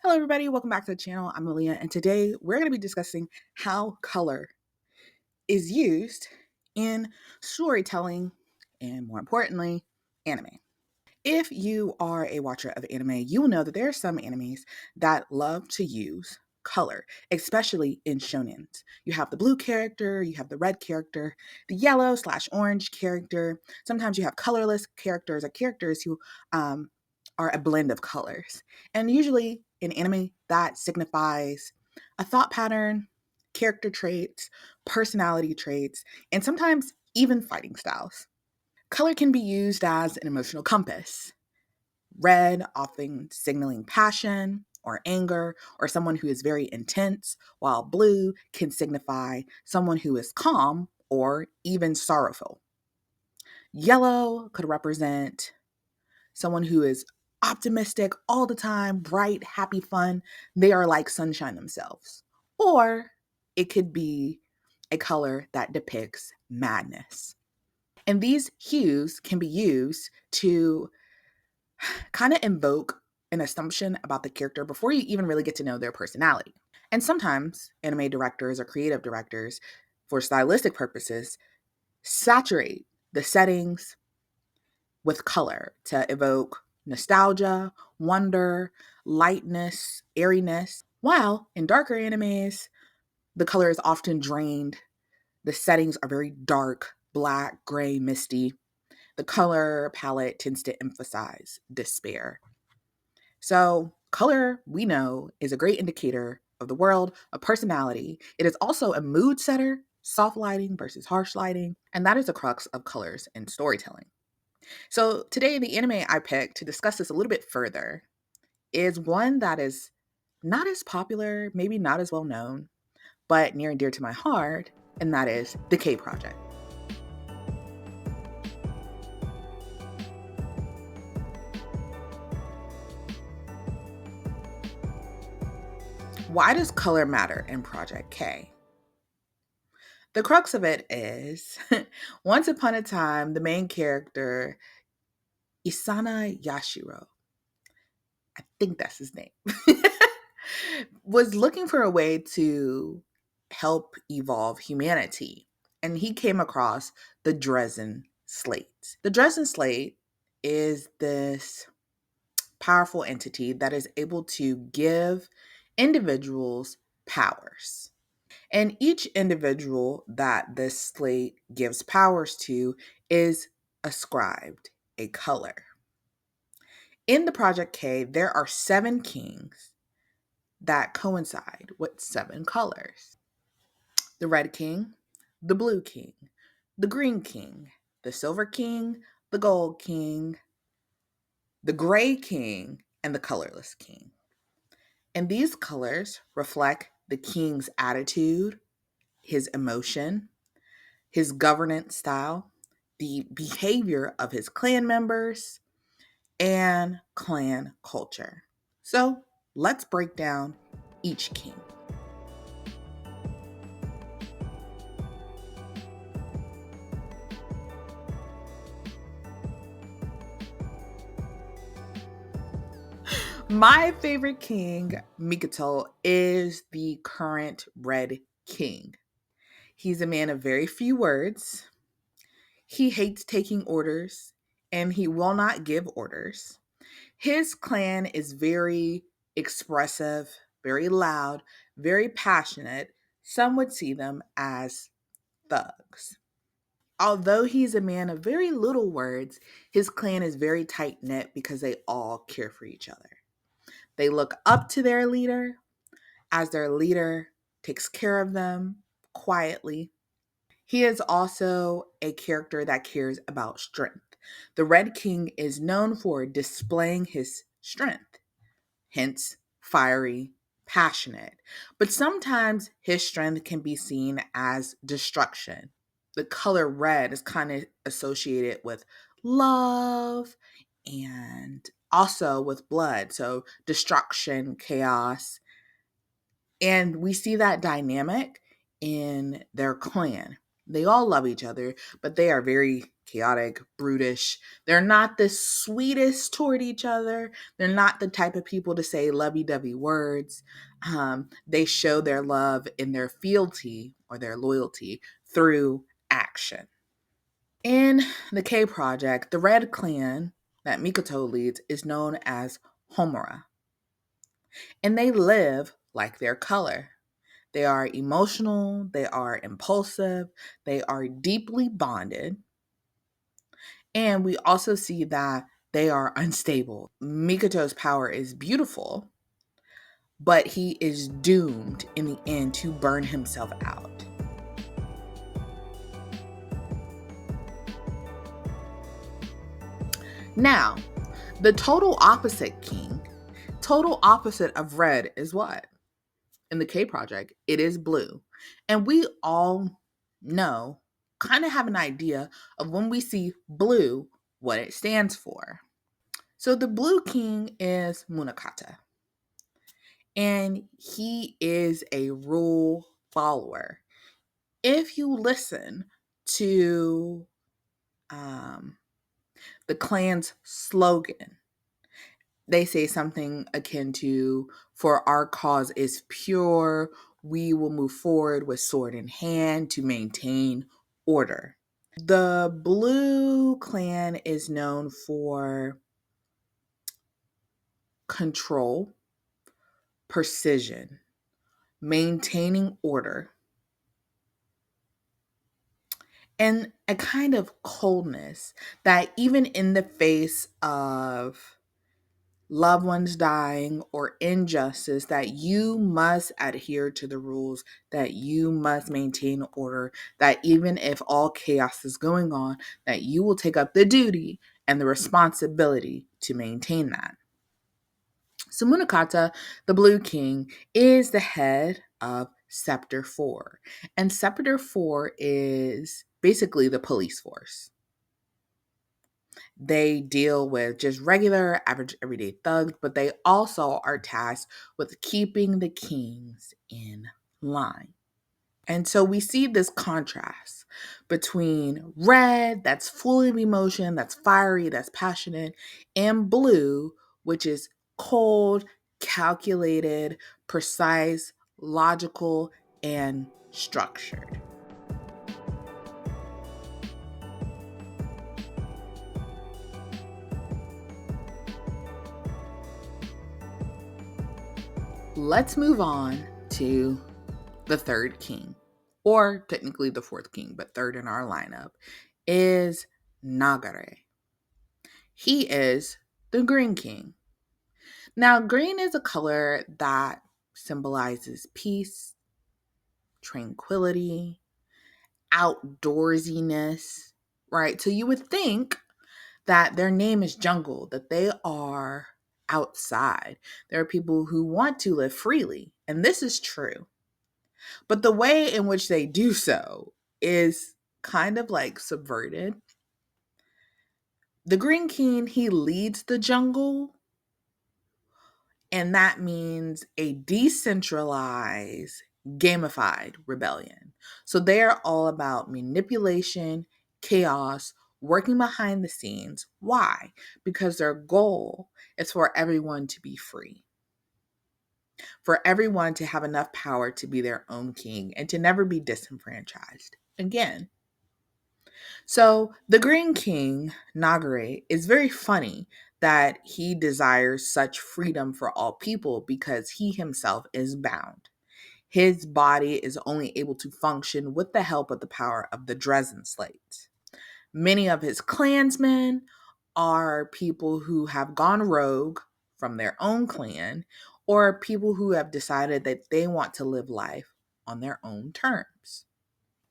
Hello, everybody. Welcome back to the channel. I'm Malia, and today we're going to be discussing how color is used in storytelling and, more importantly, anime. If you are a watcher of anime, you will know that there are some animes that love to use color, especially in shonens. You have the blue character, you have the red character, the yellow/orange character. Sometimes you have colorless characters or characters who are a blend of colors. And usually in anime, that signifies a thought pattern, character traits, personality traits, and sometimes even fighting styles. Color can be used as an emotional compass. Red, often signaling passion or anger or someone who is very intense, while blue can signify someone who is calm or even sorrowful. Yellow could represent someone who is optimistic all the time, bright, happy, fun. They are like sunshine themselves. Or it could be a color that depicts madness. And these hues can be used to kind of invoke an assumption about the character before you even really get to know their personality. And sometimes anime directors or creative directors, for stylistic purposes, saturate the settings with color to evoke nostalgia, wonder, lightness, airiness. While in darker animes, the color is often drained. The settings are very dark, black, gray, misty. The color palette tends to emphasize despair. So, color, we know, is a great indicator of the world, a personality. It is also a mood setter, soft lighting versus harsh lighting, and that is the crux of colors in storytelling. So, today, the anime I picked to discuss this a little bit further is one that is not as popular, maybe not as well known, but near and dear to my heart, and that is The K Project. Why does color matter in Project K? The crux of it is once upon a time, the main character, Isana Yashiro, I think that's his name, was looking for a way to help evolve humanity. And he came across the Dresden Slate. The Dresden Slate is this powerful entity that is able to give individuals powers. And each individual that this slate gives powers to is ascribed a color. In the Project K, there are 7 kings that coincide with 7 colors: the red king, the blue king, the green king, the silver king, the gold king, the gray king, and the colorless king. And these colors reflect the king's attitude, his emotion, his governance style, the behavior of his clan members, and clan culture. So let's break down each king. My favorite king, Mikoto, is the current Red King. He's a man of very few words. He hates taking orders, and he will not give orders. His clan is very expressive, very loud, very passionate. Some would see them as thugs. Although he's a man of very little words, his clan is very tight knit because they all care for each other. They look up to their leader as their leader takes care of them quietly. He is also a character that cares about strength. The Red King is known for displaying his strength, hence fiery, passionate. But sometimes his strength can be seen as destruction. The color red is kind of associated with love and also with blood. So destruction, chaos. And we see that dynamic in their clan. They all love each other, but they are very chaotic, brutish. They're not the sweetest toward each other. They're not the type of people to say lovey-dovey words. They show their love in their fealty or their loyalty through action. In the K Project, the Red Clan that Mikoto leads is known as Homura, and they live like their color. They are emotional, they are impulsive, they are deeply bonded, and we also see that they are unstable. Mikoto's power is beautiful, but he is doomed in the end to burn himself out. Now, the total opposite king, total opposite of red is what? In the K Project, it is blue. And we all know, kind of have an idea of when we see blue, what it stands for. So the blue king is Munakata, and he is a rule follower. If you listen to the clan's slogan, they say something akin to, "For our cause is pure, we will move forward with sword in hand to maintain order." The Blue Clan is known for control, precision, maintaining order, and a kind of coldness that, even in the face of loved ones dying or injustice, that you must adhere to the rules, that you must maintain order, that even if all chaos is going on, that you will take up the duty and the responsibility to maintain that. So Munakata, the Blue King, is the head of Scepter 4. And Scepter 4 is basically the police force. They deal with just regular, average, everyday thugs, but they also are tasked with keeping the kings in line. And so we see this contrast between red, that's full of emotion, that's fiery, that's passionate, and blue, which is cold, calculated, precise, logical, and structured. Let's move on to the third king, or technically the fourth king, but third in our lineup, is Nagare. He is the green king. Now, green is a color that symbolizes peace, tranquility, outdoorsiness, right? So you would think that their name is jungle, that they are outside. There are people who want to live freely, and this is true. But the way in which they do so is kind of like subverted. The Green King, he leads the jungle, and that means a decentralized, gamified rebellion. So they're all about manipulation, chaos, working behind the scenes. Why? Because their goal is for everyone to be free, for everyone to have enough power to be their own king and to never be disenfranchised again. So the Green King, Nagare, is very funny that he desires such freedom for all people because he himself is bound. His body is only able to function with the help of the power of the Dresden Slate. Many of his clansmen are people who have gone rogue from their own clan, or people who have decided that they want to live life on their own terms.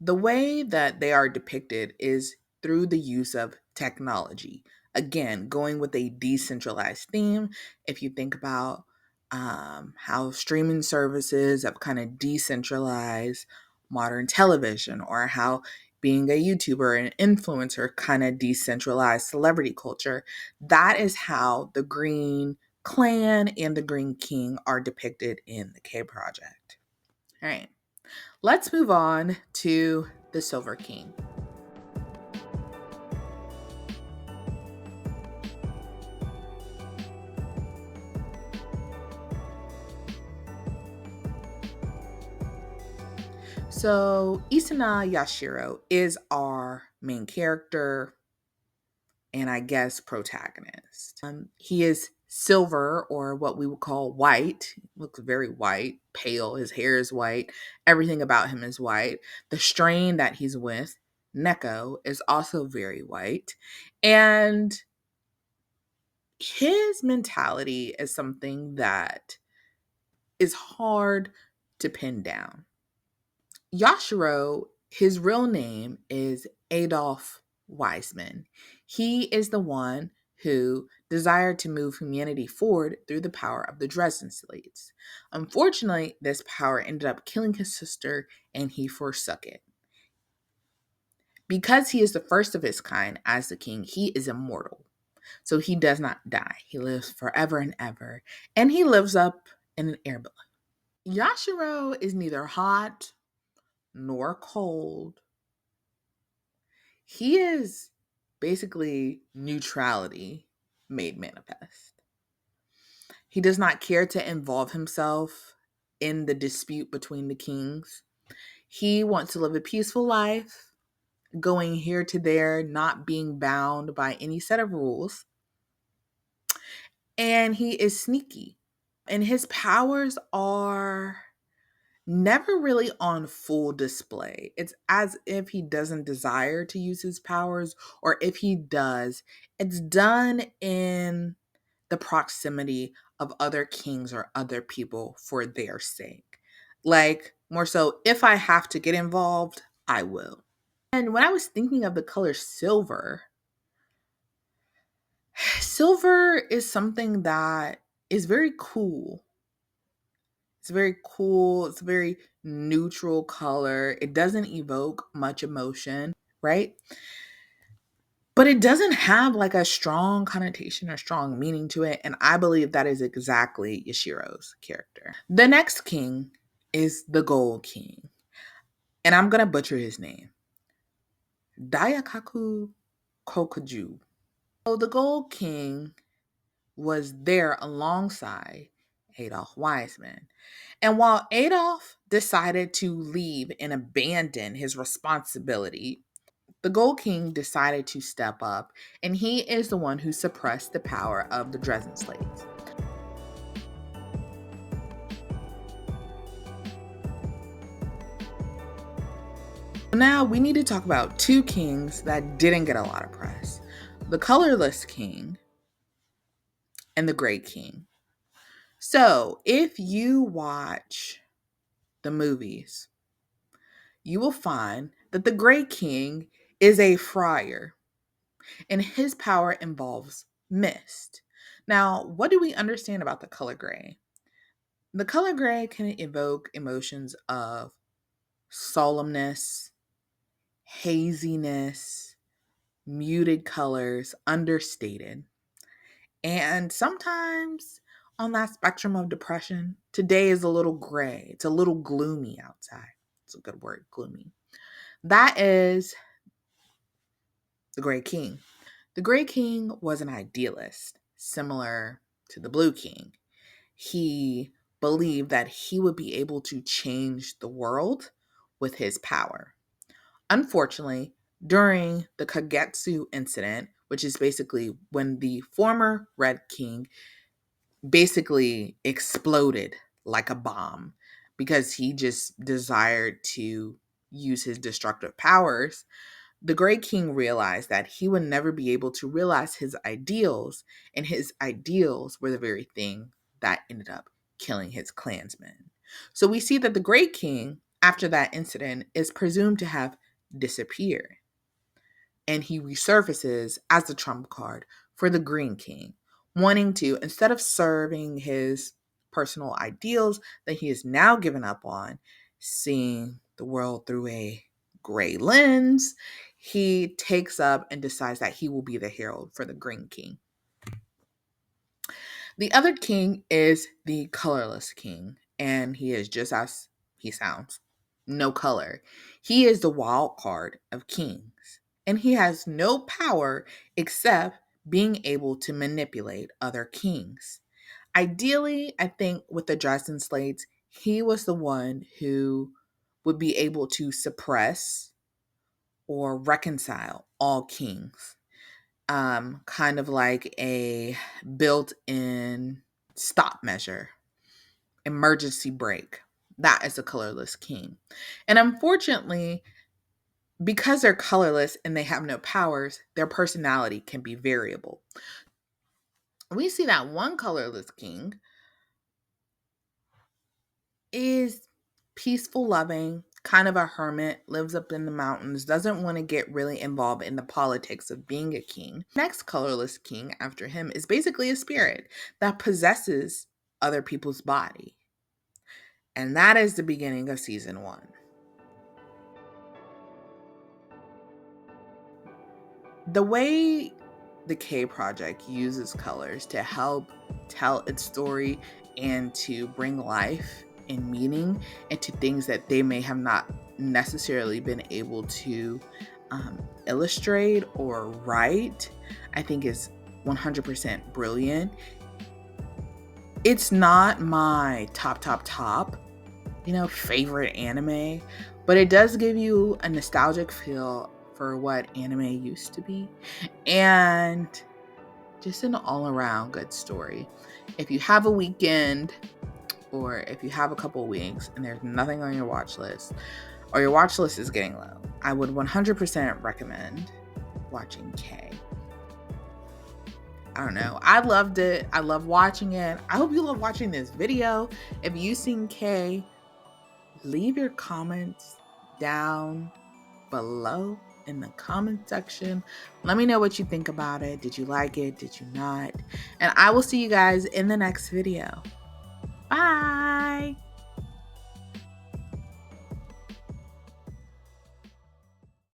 The way that they are depicted is through the use of technology. Again, going with a decentralized theme. If you think about how streaming services have kind of decentralized modern television, or how being a YouTuber and influencer kind of decentralized celebrity culture, that is how the Green Clan and the Green King are depicted in the K Project. All right. Let's move on to the Silver King. So, Isana Yashiro is our main character and I guess protagonist. He is silver, or what we would call white. He looks very white, pale. His hair is white. Everything about him is white. The strain that he's with, Neko, is also very white. And his mentality is something that is hard to pin down. Yashiro, his real name is Adolf Weisman. He is the one who desired to move humanity forward through the power of the Dresden Slates. Unfortunately, this power ended up killing his sister and he forsook it. Because he is the first of his kind as the king, he is immortal. So he does not die. He lives forever and ever. And he lives up in an air balloon. Yashiro is neither hot nor cold. He is basically neutrality made manifest. He does not care to involve himself in the dispute between the kings. He wants to live a peaceful life, going here to there, not being bound by any set of rules. And he is sneaky. And his powers are never really on full display. It's as if he doesn't desire to use his powers, or if he does, it's done in the proximity of other kings or other people for their sake. Like, more so, if I have to get involved, I will. And when I was thinking of the color silver, silver is something that is very cool. It's very cool. It's a very neutral color. It doesn't evoke much emotion, right? But it doesn't have like a strong connotation or strong meaning to it. And I believe that is exactly Yashiro's character. The next king is the Gold King. And I'm going to butcher his name, Dayakaku Kokuju. So the Gold King was there alongside Adolf Weisman. And while Adolf decided to leave and abandon his responsibility, the Gold King decided to step up, and he is the one who suppressed the power of the Dresden Slates. Now we need to talk about two kings that didn't get a lot of press: the colorless king and the gray king. So if you watch the movies, you will find that the gray king is a friar, and his power involves mist. Now, what do we understand about the color gray? The color gray can evoke emotions of solemnness, haziness, muted colors, understated. And sometimes on that spectrum of depression, today is a little gray. It's a little gloomy outside. It's a good word, gloomy. That is the Gray King. The Gray King was an idealist, similar to the Blue King. He believed that he would be able to change the world with his power. Unfortunately, during the Kagetsu incident, which is basically when the former Red King basically exploded like a bomb because he just desired to use his destructive powers, the Gray King realized that he would never be able to realize his ideals, and his ideals were the very thing that ended up killing his clansmen. So we see that the Gray King, after that incident, is presumed to have disappeared, and he resurfaces as the trump card for the Green King, wanting to, instead of serving his personal ideals that he has now given up on, seeing the world through a gray lens, he takes up and decides that he will be the herald for the Green King. The other king is the colorless king, and he is just as he sounds, no color. He is the wild card of kings, and he has no power except being able to manipulate other kings. Ideally, I think with the Dresden Slates, he was the one who would be able to suppress or reconcile all kings. Kind of like a built-in stop measure, emergency brake. That is a colorless king. And unfortunately, because they're colorless and they have no powers, their personality can be variable. We see that one colorless king is peaceful, loving, kind of a hermit, lives up in the mountains, doesn't want to get really involved in the politics of being a king. Next colorless king after him is basically a spirit that possesses other people's body. And that is the beginning of season 1. The way the K Project uses colors to help tell its story and to bring life and meaning into things that they may have not necessarily been able to illustrate or write, I think is 100% brilliant. It's not my top, favorite anime, but it does give you a nostalgic feel for what anime used to be, and just an all-around good story. If you have a weekend, or if you have a couple weeks and there's nothing on your watch list, or your watch list is getting low, I would 100% recommend watching K. I don't know. I loved it. I love watching it. I hope you love watching this video. If you've seen K, leave your comments down below in the comment section. Let me know what you think about it. Did you like it? Did you not? And I will see you guys in the next video. Bye.